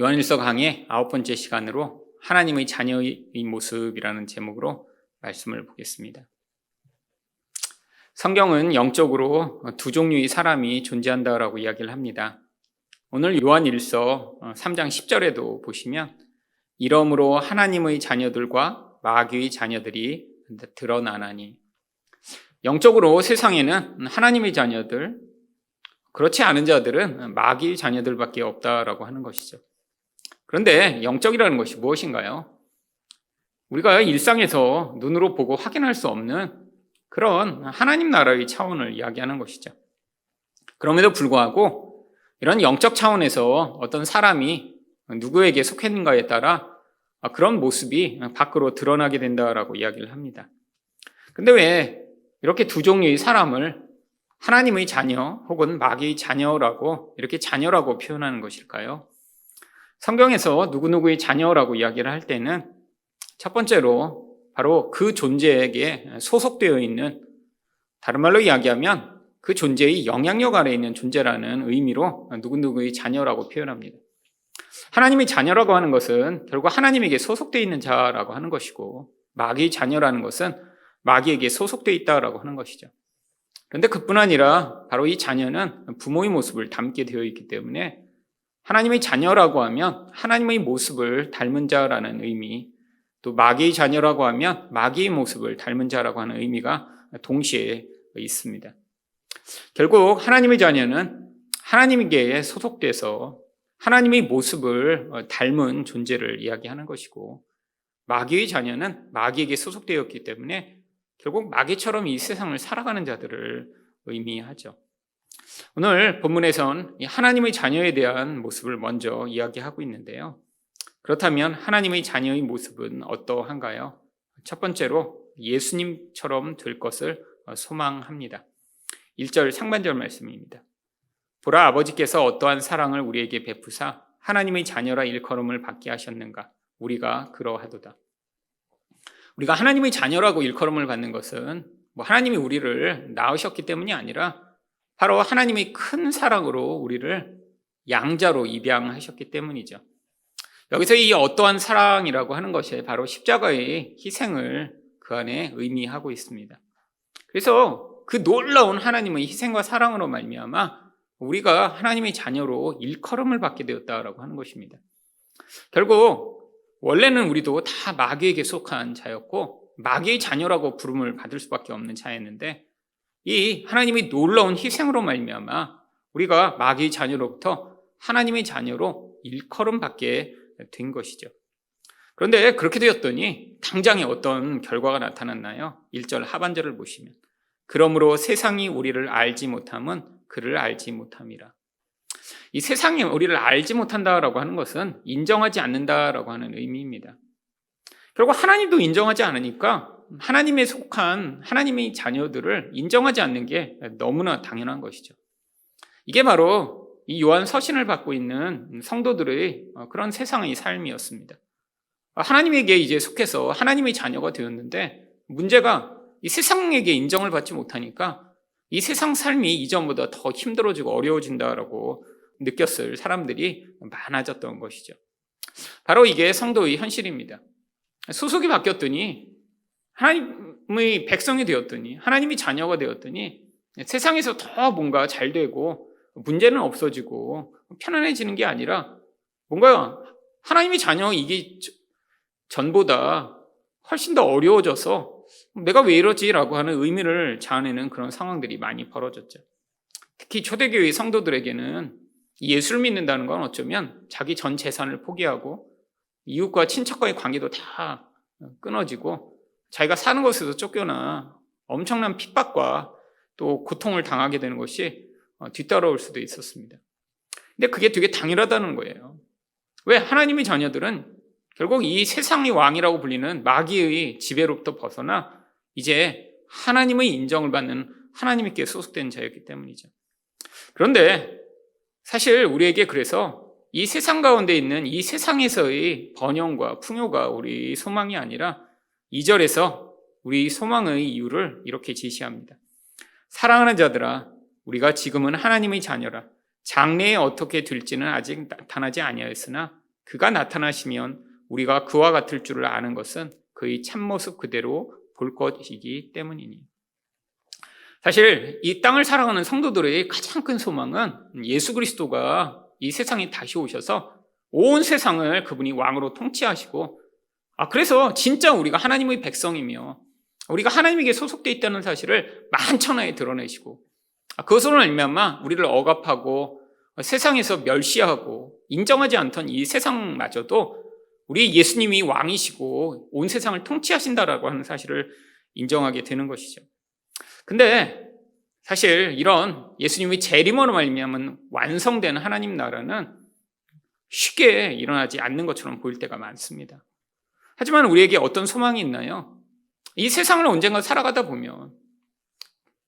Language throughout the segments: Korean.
요한일서 강의 9번째 시간으로 하나님의 자녀의 모습이라는 제목으로 말씀을 보겠습니다. 성경은 영적으로 두 종류의 사람이 존재한다라고 이야기를 합니다. 오늘 요한일서 3장 10절에도 보시면 이러므로 하나님의 자녀들과 마귀의 자녀들이 드러나나니, 영적으로 세상에는 하나님의 자녀들, 그렇지 않은 자들은 마귀의 자녀들밖에 없다라고 하는 것이죠. 그런데 영적이라는 것이 무엇인가요? 우리가 일상에서 눈으로 보고 확인할 수 없는 그런 하나님 나라의 차원을 이야기하는 것이죠. 그럼에도 불구하고 이런 영적 차원에서 어떤 사람이 누구에게 속했는가에 따라 그런 모습이 밖으로 드러나게 된다라고 이야기를 합니다. 근데 왜 이렇게 두 종류의 사람을 하나님의 자녀 혹은 마귀의 자녀라고 이렇게 자녀라고 표현하는 것일까요? 성경에서 누구누구의 자녀라고 이야기를 할 때는 첫 번째로 바로 그 존재에게 소속되어 있는, 다른 말로 이야기하면 그 존재의 영향력 아래에 있는 존재라는 의미로 누구누구의 자녀라고 표현합니다. 하나님의 자녀라고 하는 것은 결국 하나님에게 소속되어 있는 자라고 하는 것이고, 마귀의 자녀라는 것은 마귀에게 소속되어 있다라고 하는 것이죠. 그런데 그뿐 아니라 바로 이 자녀는 부모의 모습을 담게 되어 있기 때문에 하나님의 자녀라고 하면 하나님의 모습을 닮은 자라는 의미, 또 마귀의 자녀라고 하면 마귀의 모습을 닮은 자라고 하는 의미가 동시에 있습니다. 결국 하나님의 자녀는 하나님에게 소속돼서 하나님의 모습을 닮은 존재를 이야기하는 것이고, 마귀의 자녀는 마귀에게 소속되었기 때문에 결국 마귀처럼 이 세상을 살아가는 자들을 의미하죠. 오늘 본문에선 하나님의 자녀에 대한 모습을 먼저 이야기하고 있는데요. 그렇다면 하나님의 자녀의 모습은 어떠한가요? 첫 번째로 예수님처럼 될 것을 소망합니다. 1절 상반절 말씀입니다. 보라, 아버지께서 어떠한 사랑을 우리에게 베푸사 하나님의 자녀라 일컬음을 받게 하셨는가? 우리가 그러하도다. 우리가 하나님의 자녀라고 일컬음을 받는 것은 하나님이 우리를 낳으셨기 때문이 아니라 바로 하나님의 큰 사랑으로 우리를 양자로 입양하셨기 때문이죠. 여기서 이 어떠한 사랑이라고 하는 것이 바로 십자가의 희생을 그 안에 의미하고 있습니다. 그래서 그 놀라운 하나님의 희생과 사랑으로 말미암아 우리가 하나님의 자녀로 일컬음을 받게 되었다라고 하는 것입니다. 결국 원래는 우리도 다 마귀에게 속한 자였고 마귀의 자녀라고 부름을 받을 수밖에 없는 자였는데, 이 하나님의 놀라운 희생으로 말미암아 우리가 마귀의 자녀로부터 하나님의 자녀로 일컬음 받게 된 것이죠. 그런데 그렇게 되었더니 당장에 어떤 결과가 나타났나요? 1절 하반절을 보시면 그러므로 세상이 우리를 알지 못함은 그를 알지 못함이라. 이 세상이 우리를 알지 못한다라고 하는 것은 인정하지 않는다라고 하는 의미입니다. 결국 하나님도 인정하지 않으니까 하나님에 속한 하나님의 자녀들을 인정하지 않는 게 너무나 당연한 것이죠. 이게 바로 이 요한 서신을 받고 있는 성도들의 그런 세상의 삶이었습니다. 하나님에게 이제 속해서 하나님의 자녀가 되었는데, 문제가 이 세상에게 인정을 받지 못하니까 이 세상 삶이 이전보다 더 힘들어지고 어려워진다라고 느꼈을 사람들이 많아졌던 것이죠. 바로 이게 성도의 현실입니다. 소속이 바뀌었더니, 하나님의 백성이 되었더니, 하나님의 자녀가 되었더니 세상에서 더 뭔가 잘 되고 문제는 없어지고 편안해지는 게 아니라 뭔가 하나님의 자녀 이게 전보다 훨씬 더 어려워져서 내가 왜 이러지라고 하는 의미를 자아내는 그런 상황들이 많이 벌어졌죠. 특히 초대교회 성도들에게는 예수를 믿는다는 건 어쩌면 자기 전 재산을 포기하고 이웃과 친척과의 관계도 다 끊어지고 자기가 사는 곳에서 쫓겨나 엄청난 핍박과 또 고통을 당하게 되는 것이 뒤따라올 수도 있었습니다. 근데 그게 되게 당연하다는 거예요. 왜? 하나님의 자녀들은 결국 이 세상의 왕이라고 불리는 마귀의 지배로부터 벗어나 이제 하나님의 인정을 받는 하나님께 소속된 자였기 때문이죠. 그런데 사실 우리에게 그래서 이 세상 가운데 있는 이 세상에서의 번영과 풍요가 우리 소망이 아니라 2절에서 우리 소망의 이유를 이렇게 제시합니다. 사랑하는 자들아, 우리가 지금은 하나님의 자녀라. 장래에 어떻게 될지는 아직 나타나지 아니하였으나 그가 나타나시면 우리가 그와 같을 줄을 아는 것은 그의 참모습 그대로 볼 것이기 때문이니. 사실 이 땅을 살아가는 성도들의 가장 큰 소망은 예수 그리스도가 이 세상에 다시 오셔서 온 세상을 그분이 왕으로 통치하시고, 그래서 진짜 우리가 하나님의 백성이며 우리가 하나님에게 소속되어 있다는 사실을 만천하에 드러내시고, 그것으로 말미암아 우리를 억압하고 세상에서 멸시하고 인정하지 않던 이 세상마저도 우리 예수님이 왕이시고 온 세상을 통치하신다라고 하는 사실을 인정하게 되는 것이죠. 근데 사실 이런 예수님의 재림으로 말미암은 완성된 하나님 나라는 쉽게 일어나지 않는 것처럼 보일 때가 많습니다. 하지만 우리에게 어떤 소망이 있나요? 이 세상을 언젠가 살아가다 보면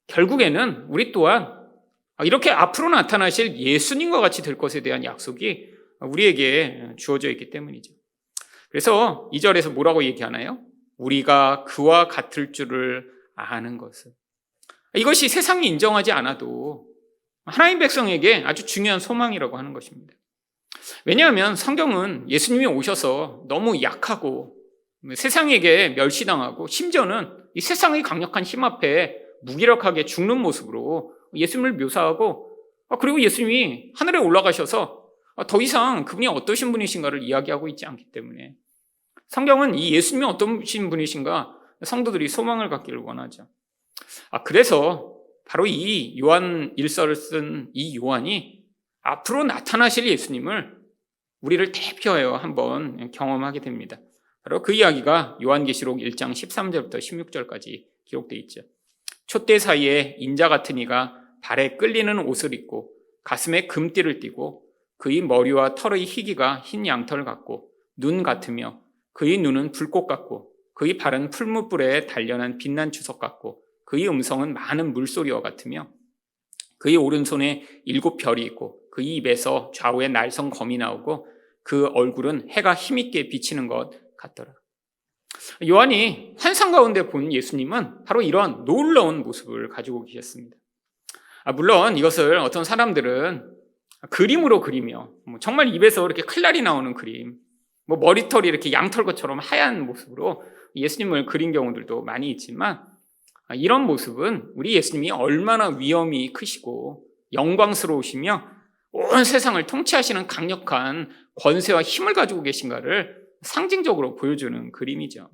결국에는 우리 또한 이렇게 앞으로 나타나실 예수님과 같이 될 것에 대한 약속이 우리에게 주어져 있기 때문이죠. 그래서 2절에서 뭐라고 얘기하나요? 우리가 그와 같을 줄을 아는 것은. 이것이 세상이 인정하지 않아도 하나님 백성에게 아주 중요한 소망이라고 하는 것입니다. 왜냐하면 성경은 예수님이 오셔서 너무 약하고 세상에게 멸시당하고 심지어는 이 세상의 강력한 힘 앞에 무기력하게 죽는 모습으로 예수님을 묘사하고, 그리고 예수님이 하늘에 올라가셔서 더 이상 그분이 어떠신 분이신가를 이야기하고 있지 않기 때문에 성경은 이 예수님이 어떠신 분이신가 성도들이 소망을 갖기를 원하죠. 그래서 바로 이 요한 일서를 쓴 이 요한이 앞으로 나타나실 예수님을 우리를 대표하여 한번 경험하게 됩니다. 바로 그 이야기가 요한계시록 1장 13절부터 16절까지 기록되어 있죠. 촛대 사이에 인자 같은 이가 발에 끌리는 옷을 입고 가슴에 금띠를 띠고 그의 머리와 털의 희기가 흰 양털 같고 눈 같으며 그의 눈은 불꽃 같고 그의 발은 풀무불에 단련한 빛난 주석 같고 그의 음성은 많은 물소리와 같으며 그의 오른손에 7별이 있고 그의 입에서 좌우에 날성 검이 나오고 그 얼굴은 해가 힘있게 비치는 것 같더라. 요한이 환상 가운데 본 예수님은 바로 이러한 놀라운 모습을 가지고 계셨습니다. 물론 이것을 어떤 사람들은 그림으로 그리며 정말 입에서 이렇게 칼날이 나오는 그림, 머리털이 이렇게 양털것처럼 하얀 모습으로 예수님을 그린 경우들도 많이 있지만, 이런 모습은 우리 예수님이 얼마나 위엄이 크시고 영광스러우시며 온 세상을 통치하시는 강력한 권세와 힘을 가지고 계신가를 상징적으로 보여주는 그림이죠.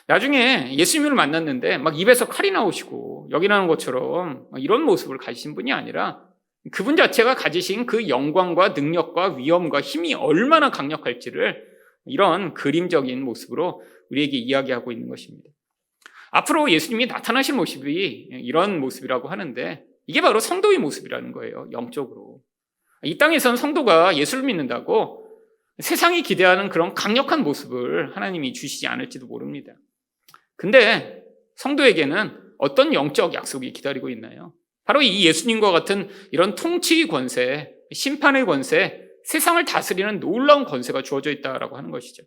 나중에 예수님을 만났는데 막 입에서 칼이 나오시고 여기 나오는 것처럼 이런 모습을 가지신 분이 아니라 그분 자체가 가지신 그 영광과 능력과 위엄과 힘이 얼마나 강력할지를 이런 그림적인 모습으로 우리에게 이야기하고 있는 것입니다. 앞으로 예수님이 나타나실 모습이 이런 모습이라고 하는데 이게 바로 성도의 모습이라는 거예요. 영적으로. 이 땅에선 성도가 예수를 믿는다고 세상이 기대하는 그런 강력한 모습을 하나님이 주시지 않을지도 모릅니다. 근데 성도에게는 어떤 영적 약속이 기다리고 있나요? 바로 이 예수님과 같은 이런 통치의 권세, 심판의 권세, 세상을 다스리는 놀라운 권세가 주어져 있다라고 하는 것이죠.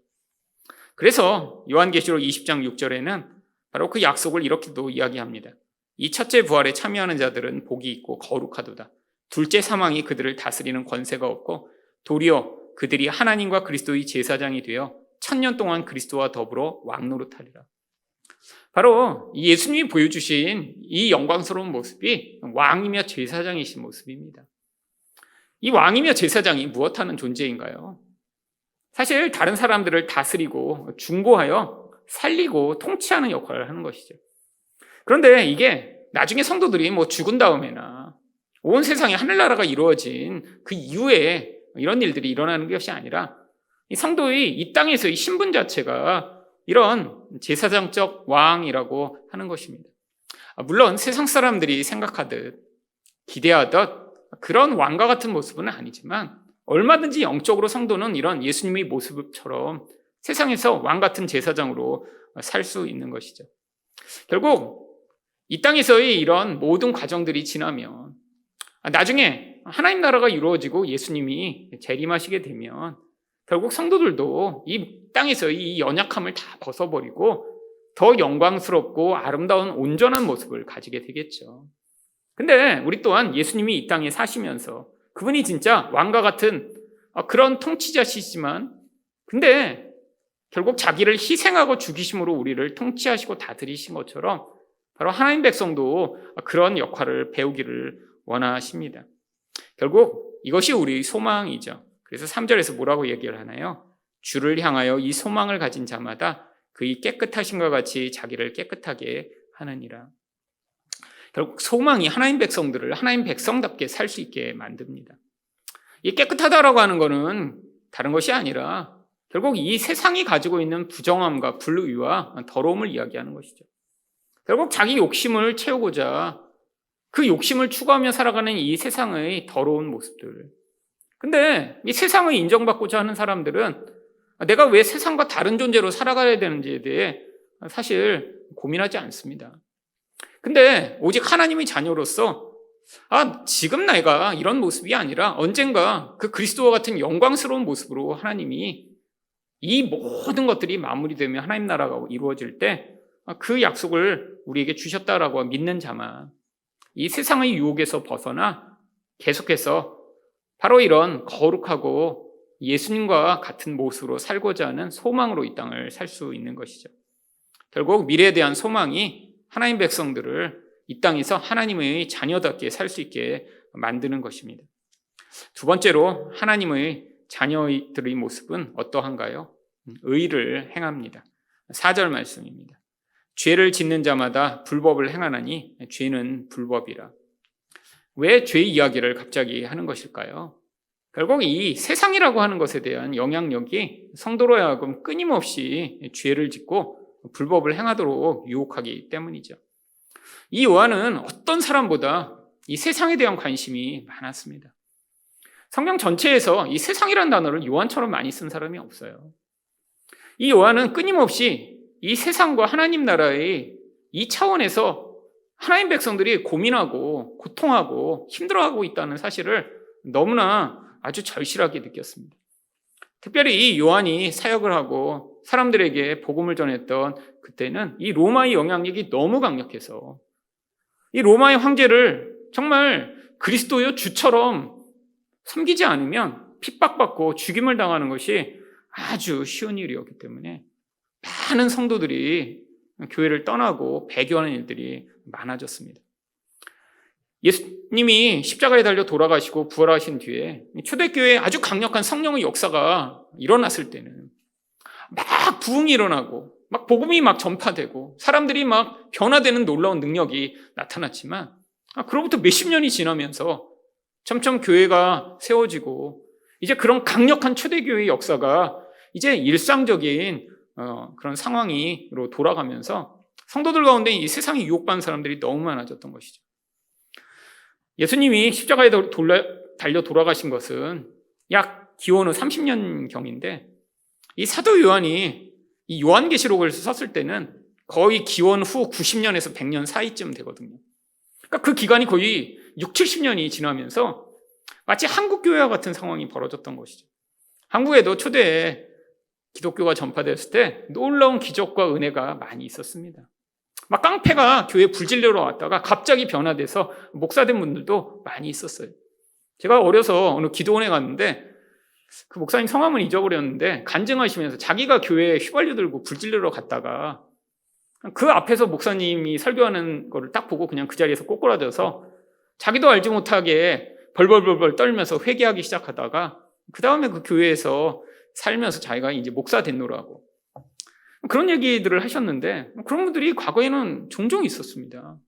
그래서 요한계시록 20장 6절에는 바로 그 약속을 이렇게도 이야기합니다. 이 첫째 부활에 참여하는 자들은 복이 있고 거룩하도다. 둘째 사망이 그들을 다스리는 권세가 없고 도리어 그들이 하나님과 그리스도의 제사장이 되어 1000년 동안 그리스도와 더불어 왕노릇하리라. 바로 이 예수님이 보여주신 이 영광스러운 모습이 왕이며 제사장이신 모습입니다. 이 왕이며 제사장이 무엇하는 존재인가요? 사실 다른 사람들을 다스리고 중보하여 살리고 통치하는 역할을 하는 것이죠. 그런데 이게 나중에 성도들이 죽은 다음에나 온 세상에 하늘나라가 이루어진 그 이후에 이런 일들이 일어나는 것이 아니라 이 성도의 이 땅에서의 신분 자체가 이런 제사장적 왕이라고 하는 것입니다. 물론 세상 사람들이 생각하듯 기대하듯 그런 왕과 같은 모습은 아니지만 얼마든지 영적으로 성도는 이런 예수님의 모습처럼 세상에서 왕 같은 제사장으로 살 수 있는 것이죠. 결국 이 땅에서의 이런 모든 과정들이 지나면 나중에 하나님 나라가 이루어지고 예수님이 재림하시게 되면 결국 성도들도 이 땅에서 이 연약함을 다 벗어버리고 더 영광스럽고 아름다운 온전한 모습을 가지게 되겠죠. 근데 우리 또한 예수님이 이 땅에 사시면서 그분이 진짜 왕과 같은 그런 통치자시지만 근데 결국 자기를 희생하고 죽이심으로 우리를 통치하시고 다스리신 것처럼 바로 하나님 백성도 그런 역할을 배우기를 원하십니다. 결국 이것이 우리 소망이죠. 그래서 3절에서 뭐라고 얘기를 하나요? 주를 향하여 이 소망을 가진 자마다 그의 깨끗하심과 같이 자기를 깨끗하게 하느니라. 결국 소망이 하나님 백성들을 하나님 백성답게 살 수 있게 만듭니다. 이 깨끗하다라고 하는 것은 다른 것이 아니라 결국 이 세상이 가지고 있는 부정함과 불의와 더러움을 이야기하는 것이죠. 결국 자기 욕심을 채우고자 그 욕심을 추구하며 살아가는 이 세상의 더러운 모습들. 근데 이 세상을 인정받고자 하는 사람들은 내가 왜 세상과 다른 존재로 살아가야 되는지에 대해 사실 고민하지 않습니다. 근데 오직 하나님의 자녀로서 지금 내가 이런 모습이 아니라 언젠가 그 그리스도와 같은 영광스러운 모습으로 하나님이 이 모든 것들이 마무리되며 하나님 나라가 이루어질 때 그 약속을 우리에게 주셨다라고 믿는 자만 이 세상의 유혹에서 벗어나 계속해서 바로 이런 거룩하고 예수님과 같은 모습으로 살고자 하는 소망으로 이 땅을 살 수 있는 것이죠. 결국 미래에 대한 소망이 하나님 백성들을 이 땅에서 하나님의 자녀답게 살 수 있게 만드는 것입니다. 두 번째로 하나님의 자녀들의 모습은 어떠한가요? 의를 행합니다. 4절 말씀입니다. 죄를 짓는 자마다 불법을 행하나니 죄는 불법이라. 왜 죄 이야기를 갑자기 하는 것일까요? 결국 이 세상이라고 하는 것에 대한 영향력이 성도로 하여금 끊임없이 죄를 짓고 불법을 행하도록 유혹하기 때문이죠. 이 요한은 어떤 사람보다 이 세상에 대한 관심이 많았습니다. 성경 전체에서 이 세상이라는 단어를 요한처럼 많이 쓴 사람이 없어요. 이 요한은 끊임없이 이 세상과 하나님 나라의 이 차원에서 하나님 백성들이 고민하고 고통하고 힘들어하고 있다는 사실을 너무나 아주 절실하게 느꼈습니다. 특별히 이 요한이 사역을 하고 사람들에게 복음을 전했던 그때는 이 로마의 영향력이 너무 강력해서 이 로마의 황제를 정말 그리스도의 주처럼 섬기지 않으면 핍박받고 죽임을 당하는 것이 아주 쉬운 일이었기 때문에 많은 성도들이 교회를 떠나고 배교하는 일들이 많아졌습니다. 예수님이 십자가에 달려 돌아가시고 부활하신 뒤에 초대교회에 아주 강력한 성령의 역사가 일어났을 때는 막 부흥이 일어나고 막 복음이 막 전파되고 사람들이 막 변화되는 놀라운 능력이 나타났지만 그로부터 몇십 년이 지나면서 점점 교회가 세워지고 이제 그런 강력한 초대교회의 역사가 이제 일상적인 그런 상황으로 돌아가면서 성도들 가운데 이 세상에 유혹받는 사람들이 너무 많아졌던 것이죠. 예수님이 십자가에 달려 돌아가신 것은 약 기원 후 30년경인데 이 사도 요한이 이 요한계시록을 썼을 때는 거의 기원 후 90년에서 100년 사이쯤 되거든요. 그러니까 그 기간이 거의 6, 70년이 지나면서 마치 한국교회와 같은 상황이 벌어졌던 것이죠. 한국에도 초대에 기독교가 전파됐을 때 놀라운 기적과 은혜가 많이 있었습니다. 막 깡패가 교회 불질러러 왔다가 갑자기 변화돼서 목사된 분들도 많이 있었어요. 제가 어려서 어느 기도원에 갔는데 그 목사님 성함은 잊어버렸는데 간증하시면서 자기가 교회에 휘발유 들고 불질러러 갔다가 그 앞에서 목사님이 설교하는 거를 딱 보고 그냥 그 자리에서 꼬꾸라져서 자기도 알지 못하게 벌벌벌벌 떨면서 회개하기 시작하다가 그 다음에 그 교회에서 살면서 자기가 이제 목사 됐노라고 그런 얘기들을 하셨는데 그런 분들이 과거에는 종종 있었습니다.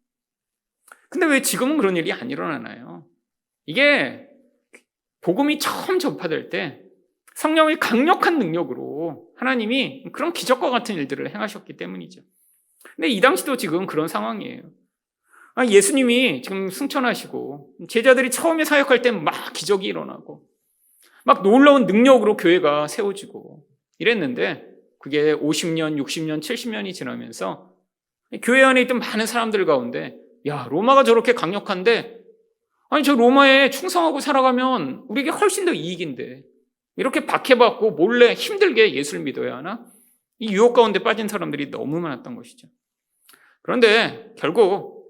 근데 왜 지금은 그런 일이 안 일어나나요? 이게 복음이 처음 전파될 때 성령의 강력한 능력으로 하나님이 그런 기적과 같은 일들을 행하셨기 때문이죠. 근데 이 당시도 지금 그런 상황이에요. 예수님이 지금 승천하시고 제자들이 처음에 사역할 때 막 기적이 일어나고 막 놀라운 능력으로 교회가 세워지고 이랬는데 그게 50년, 60년, 70년이 지나면서 교회 안에 있던 많은 사람들 가운데 야, 로마가 저렇게 강력한데 아니 저 로마에 충성하고 살아가면 우리에게 훨씬 더 이익인데 이렇게 박해받고 몰래 힘들게 예수를 믿어야 하나? 이 유혹 가운데 빠진 사람들이 너무 많았던 것이죠. 그런데 결국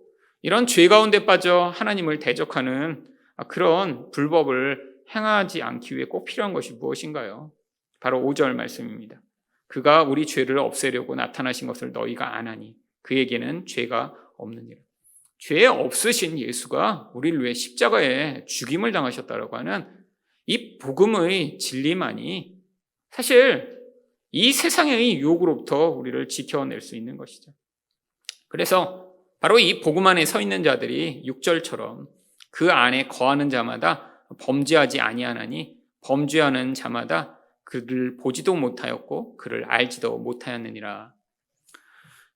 이런 죄 가운데 빠져 하나님을 대적하는 그런 불법을 행하지 않기 위해 꼭 필요한 것이 무엇인가요? 바로 5절 말씀입니다. 그가 우리 죄를 없애려고 나타나신 것을 너희가 아나니 그에게는 죄가 없느니라. 죄 없으신 예수가 우리를 위해 십자가에 죽임을 당하셨다라고 하는 이 복음의 진리만이 사실 이 세상의 유혹으로부터 우리를 지켜낼 수 있는 것이죠. 그래서 바로 이 복음 안에 서 있는 자들이 6절처럼 그 안에 거하는 자마다 범죄하지 아니하나니 범죄하는 자마다 그를 보지도 못하였고 그를 알지도 못하였느니라.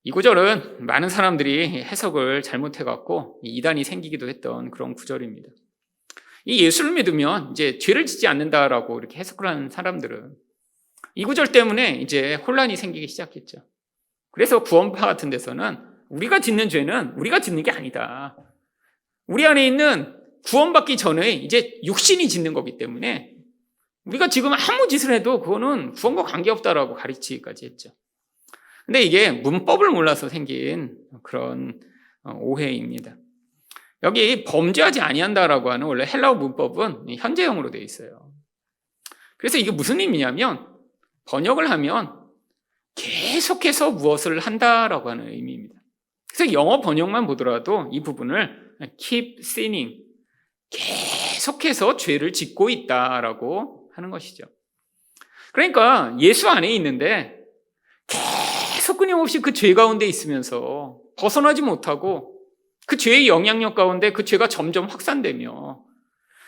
이 구절은 많은 사람들이 해석을 잘못해갖고 이단이 생기기도 했던 그런 구절입니다. 이 예수를 믿으면 이제 죄를 짓지 않는다라고 이렇게 해석을 하는 사람들은 이 구절 때문에 이제 혼란이 생기기 시작했죠. 그래서 구원파 같은 데서는 우리가 짓는 죄는 우리가 짓는 게 아니다. 우리 안에 있는 구원받기 전에 이제 육신이 짓는 거기 때문에 우리가 지금 아무 짓을 해도 그거는 구원과 관계없다라고 가르치기까지 했죠. 근데 이게 문법을 몰라서 생긴 그런 오해입니다. 여기 범죄하지 아니한다라고 하는 원래 헬라어 문법은 현재형으로 되어 있어요. 그래서 이게 무슨 의미냐면 번역을 하면 계속해서 무엇을 한다라고 하는 의미입니다. 그래서 영어 번역만 보더라도 이 부분을 keep sinning, 계속해서 죄를 짓고 있다라고 하는 것이죠. 그러니까 예수 안에 있는데 계속 끊임없이 그 죄 가운데 있으면서 벗어나지 못하고 그 죄의 영향력 가운데 그 죄가 점점 확산되며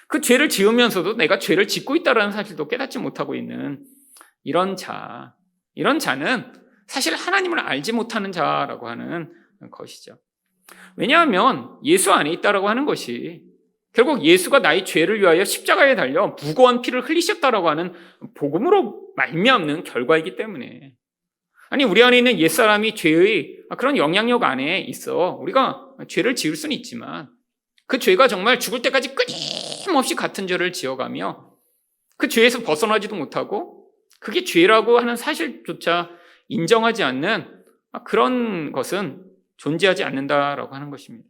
그 죄를 지으면서도 내가 죄를 짓고 있다는 사실도 깨닫지 못하고 있는 이런 자는 사실 하나님을 알지 못하는 자라고 하는 것이죠. 왜냐하면 예수 안에 있다라고 하는 것이 결국 예수가 나의 죄를 위하여 십자가에 달려 무고한 피를 흘리셨다라고 하는 복음으로 말미암는 결과이기 때문에, 아니 우리 안에 있는 옛사람이 죄의 그런 영향력 안에 있어 우리가 죄를 지을 수는 있지만 그 죄가 정말 죽을 때까지 끊임없이 같은 죄를 지어가며 그 죄에서 벗어나지도 못하고 그게 죄라고 하는 사실조차 인정하지 않는 그런 것은 존재하지 않는다라고 하는 것입니다.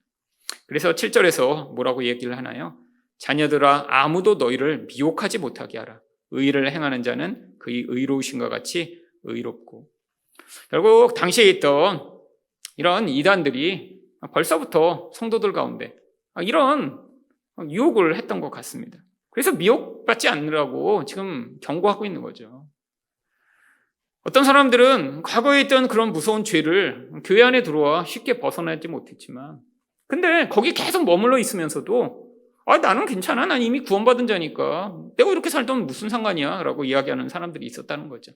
그래서 7절에서 뭐라고 얘기를 하나요? 자녀들아 아무도 너희를 미혹하지 못하게 하라. 의를 행하는 자는 그의 의로우신과 같이 의롭고. 결국 당시에 있던 이런 이단들이 벌써부터 성도들 가운데 이런 유혹을 했던 것 같습니다. 그래서 미혹받지 않으라고 지금 경고하고 있는 거죠. 어떤 사람들은 과거에 있던 그런 무서운 죄를 교회 안에 들어와 쉽게 벗어나지 못했지만 근데 거기 계속 머물러 있으면서도 나는 괜찮아. 난 이미 구원받은 자니까 내가 이렇게 살던 무슨 상관이야 라고 이야기하는 사람들이 있었다는 거죠.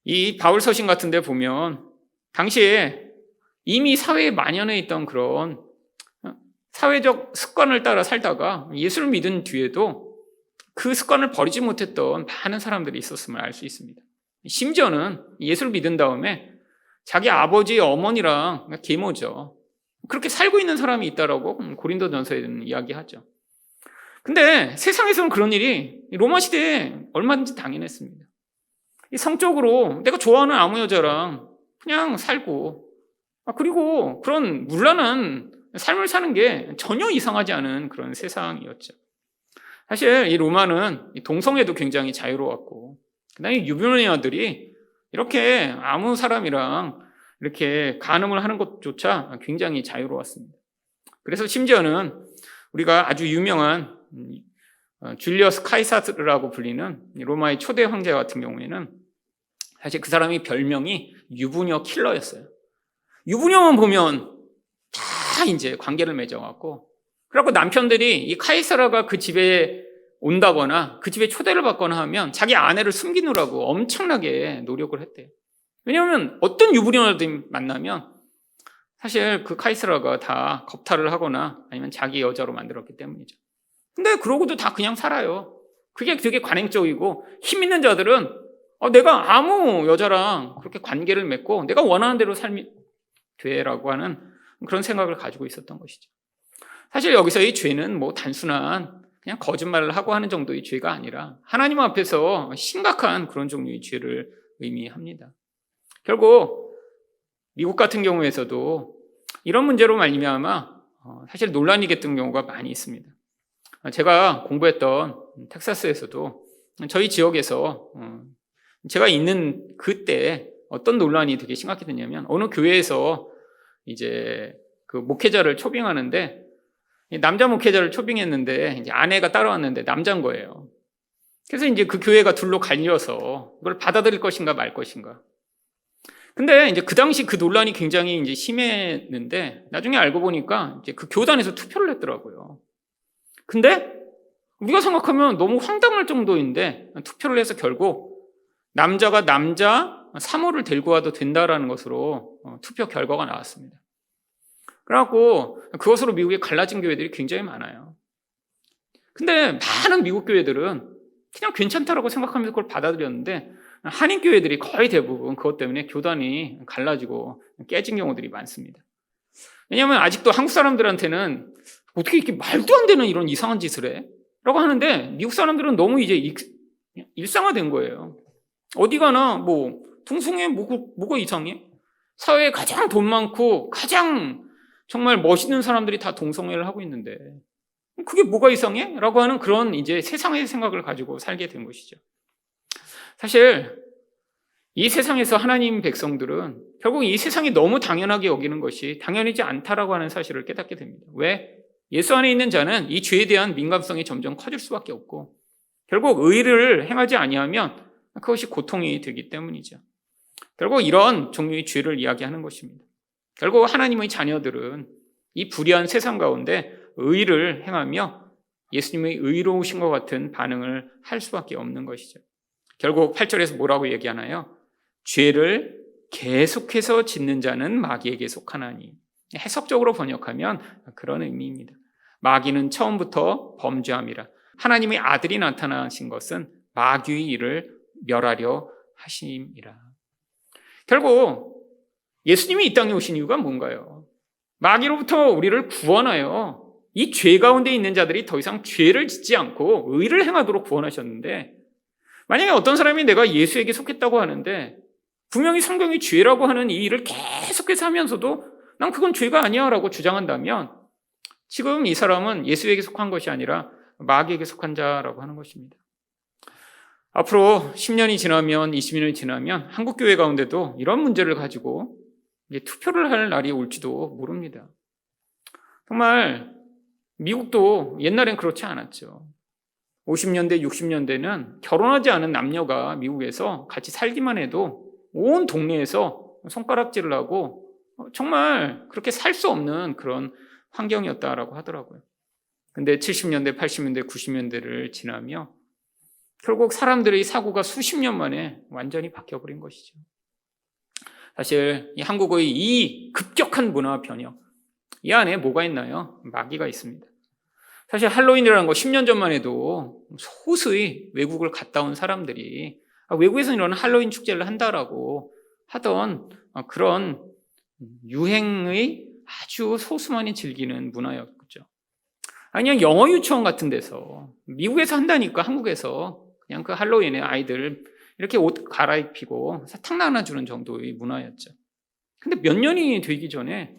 이 바울 서신 같은 데 보면 당시에 이미 사회에 만연해 있던 그런 사회적 습관을 따라 살다가 예수를 믿은 뒤에도 그 습관을 버리지 못했던 많은 사람들이 있었음을 알 수 있습니다. 심지어는 예수를 믿은 다음에 자기 아버지 어머니랑 계모죠. 그렇게 살고 있는 사람이 있다라고 고린도전서에는 이야기하죠. 근데 세상에서는 그런 일이 로마 시대에 얼마든지 당연했습니다. 성적으로 내가 좋아하는 아무 여자랑 그냥 살고 그리고 그런 문란한 삶을 사는 게 전혀 이상하지 않은 그런 세상이었죠. 사실 이 로마는 동성애도 굉장히 자유로웠고 그다음에 유부녀들이 이렇게 아무 사람이랑 이렇게 간음을 하는 것조차 굉장히 자유로웠습니다. 그래서 심지어는 우리가 아주 유명한 줄리어스 카이사르라고 불리는 로마의 초대 황제 같은 경우에는 사실 그 사람이 별명이 유부녀 킬러였어요. 유부녀만 보면 다 이제 관계를 맺어갖고 그래갖고 남편들이 이 카이사르가 그 집에 온다거나 그 집에 초대를 받거나 하면 자기 아내를 숨기느라고 엄청나게 노력을 했대요. 왜냐하면 어떤 유부녀를 만나면 사실 그 카이사르가 다 겁탈을 하거나 아니면 자기 여자로 만들었기 때문이죠. 근데 그러고도 다 그냥 살아요. 그게 되게 관행적이고 힘 있는 자들은 내가 아무 여자랑 그렇게 관계를 맺고 내가 원하는 대로 삶이 돼라고 하는 그런 생각을 가지고 있었던 것이죠. 사실 여기서 이 죄는 뭐 단순한 그냥 거짓말을 하고 하는 정도의 죄가 아니라 하나님 앞에서 심각한 그런 종류의 죄를 의미합니다. 결국 미국 같은 경우에서도 이런 문제로 말미암아 사실 논란이 됐던 경우가 많이 있습니다. 제가 공부했던 텍사스에서도 저희 지역에서 제가 있는 그때 어떤 논란이 되게 심하게 됐냐면 어느 교회에서 이제 그 목회자를 초빙하는데 남자 목회자를 초빙했는데 이제 아내가 따라왔는데 남자인 거예요. 그래서 이제 그 교회가 둘로 갈려서 이걸 받아들일 것인가 말 것인가. 근데 이제 그 당시 그 논란이 굉장히 이제 심했는데 나중에 알고 보니까 이제 그 교단에서 투표를 했더라고요. 근데 우리가 생각하면 너무 황당할 정도인데 투표를 해서 결국 남자가 남자 사모를 데리고 와도 된다라는 것으로 투표 결과가 나왔습니다. 그래갖고 그것으로 미국에 갈라진 교회들이 굉장히 많아요. 근데 많은 미국 교회들은 그냥 괜찮다라고 생각하면서 그걸 받아들였는데 한인 교회들이 거의 대부분 그것 때문에 교단이 갈라지고 깨진 경우들이 많습니다. 왜냐하면 아직도 한국 사람들한테는 어떻게 이렇게 말도 안 되는 이런 이상한 짓을 해? 라고 하는데 미국 사람들은 너무 이제 일상화된 거예요. 어디 가나 뭐 동성애 뭐가 이상해? 사회에 가장 돈 많고 가장 정말 멋있는 사람들이 다 동성애를 하고 있는데 그게 뭐가 이상해? 라고 하는 그런 이제 세상의 생각을 가지고 살게 된 것이죠. 사실 이 세상에서 하나님 백성들은 결국 이 세상이 너무 당연하게 여기는 것이 당연하지 않다라고 하는 사실을 깨닫게 됩니다. 왜? 예수 안에 있는 자는 이 죄에 대한 민감성이 점점 커질 수밖에 없고 결국 의를 행하지 아니하면 그것이 고통이 되기 때문이죠. 결국 이런 종류의 죄를 이야기하는 것입니다. 결국 하나님의 자녀들은 이 불의한 세상 가운데 의를 행하며 예수님의 의로우신 것 같은 반응을 할 수밖에 없는 것이죠. 결국 8절에서 뭐라고 얘기하나요? 죄를 계속해서 짓는 자는 마귀에게 속하나니. 해석적으로 번역하면 그런 의미입니다. 마귀는 처음부터 범죄함이라. 하나님의 아들이 나타나신 것은 마귀의 일을 멸하려 하심이라. 결국 예수님이 이 땅에 오신 이유가 뭔가요? 마귀로부터 우리를 구원하여 이 죄 가운데 있는 자들이 더 이상 죄를 짓지 않고 의를 행하도록 구원하셨는데 만약에 어떤 사람이 내가 예수에게 속했다고 하는데 분명히 성경이 죄라고 하는 이 일을 계속해서 하면서도 난 그건 죄가 아니야 라고 주장한다면 지금 이 사람은 예수에게 속한 것이 아니라 마귀에게 속한 자라고 하는 것입니다. 앞으로 10년이 지나면 20년이 지나면 한국교회 가운데도 이런 문제를 가지고 이제 투표를 할 날이 올지도 모릅니다. 정말 미국도 옛날엔 그렇지 않았죠. 50년대, 60년대는 결혼하지 않은 남녀가 미국에서 같이 살기만 해도 온 동네에서 손가락질을 하고 정말 그렇게 살 수 없는 그런 환경이었다라고 하더라고요. 근데 70년대, 80년대, 90년대를 지나며 결국 사람들의 사고가 수십 년 만에 완전히 바뀌어버린 것이죠. 사실 이 한국의 이 급격한 문화 변형, 이 안에 뭐가 있나요? 마귀가 있습니다. 사실 할로윈이라는 거 10년 전만 해도 소수의 외국을 갔다 온 사람들이 외국에서는 이런 할로윈 축제를 한다라고 하던 그런 유행의 아주 소수만이 즐기는 문화였죠. 그냥 영어 유치원 같은 데서 미국에서 한다니까 한국에서 그냥 그 할로윈에 아이들 이렇게 옷 갈아입히고 사탕 나눠주는 정도의 문화였죠. 근데 몇 년이 되기 전에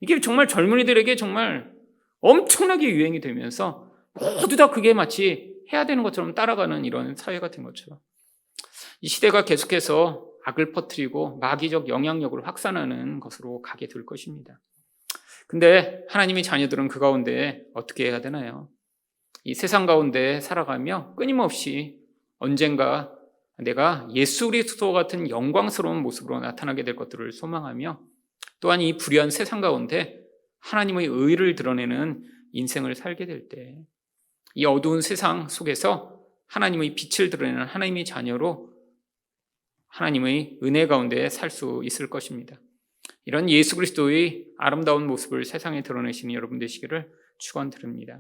이게 정말 젊은이들에게 정말 엄청나게 유행이 되면서 모두 다 그게 마치 해야 되는 것처럼 따라가는 이런 사회가 된 것처럼 이 시대가 계속해서 악을 퍼뜨리고 마귀적 영향력을 확산하는 것으로 가게 될 것입니다. 근데 하나님의 자녀들은 그 가운데 어떻게 해야 되나요? 이 세상 가운데 살아가며 끊임없이 언젠가 내가 예수 그리스도 같은 영광스러운 모습으로 나타나게 될 것들을 소망하며 또한 이 불의한 세상 가운데 하나님의 의를 드러내는 인생을 살게 될 때 이 어두운 세상 속에서 하나님의 빛을 드러내는 하나님의 자녀로 하나님의 은혜 가운데 살 수 있을 것입니다. 이런 예수 그리스도의 아름다운 모습을 세상에 드러내시는 여러분 되시기를 축원드립니다.